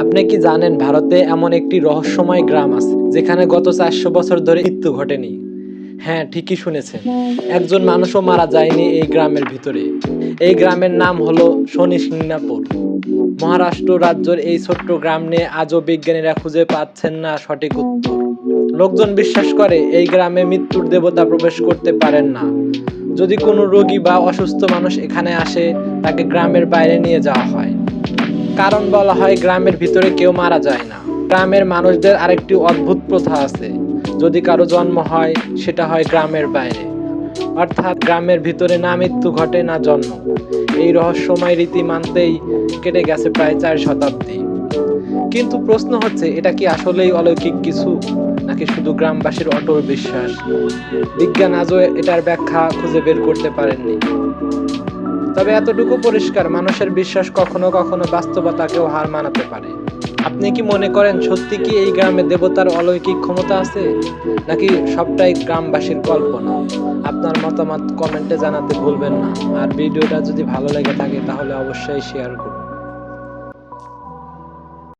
আপনি কি জানেন ভারতে এমন একটি রহস্যময় গ্রাম আছে যেখানে গত ৪০০ বছর ধরে মৃত্যু ঘটেনি? হ্যাঁ, ঠিকই শুনেছেন। একজন মানুষও মারা যায়নি এই গ্রামের ভিতরে। এই গ্রামের নাম হলো শনি সিংনাপুর। মহারাষ্ট্র রাজ্যের এই ছোট্ট গ্রাম নিয়ে আজও বিজ্ঞানীরা খুঁজে পাচ্ছেন না সঠিক উত্তর। লোকজন বিশ্বাস করে এই গ্রামে মৃত্যুর দেবতা প্রবেশ করতে পারেন না। যদি কোনো রোগী বা অসুস্থ মানুষ এখানে আসে, তাকে গ্রামের বাইরে নিয়ে যাওয়া হয়। কারণ বলা হয় গ্রামের ভিতরে কেউ মারা যায় না। গ্রামের মানুষদের আরেকটি অদ্ভুত প্রথা আছে। যদি কারো জন্ম হয়, সেটা হয় গ্রামের বাইরে। অর্থাৎ গ্রামের ভিতরে না মৃত্যু ঘটে না জন্ম। এই রহস্যময় রীতি মানতেই কেটে গেছে প্রায় ৪ শতাব্দী। কিন্তু প্রশ্ন হচ্ছে, এটা কি আসলেই অলৌকিক কিছু, নাকি শুধু গ্রামবাসীর অটল বিশ্বাস? বিজ্ঞান আজও এটার ব্যাখ্যা খুঁজে বের করতে পারেননি। তবে এতটুকু পরিষ্কার, মানুষের বিশ্বাস কখনো কখনো বাস্তবতাকেও হার মানাতে পারে। আপনি কি মনে করেন সত্যি কি এই গ্রামে দেবতার অলৌকিক ক্ষমতা আছে, নাকি সবটাই গ্রামবাসীর কল্পনা? আপনার মতামত কমেন্টে জানাতে ভুলবেন না। আর ভিডিওটা যদি ভালো লেগে থাকে তাহলে অবশ্যই শেয়ার করুন।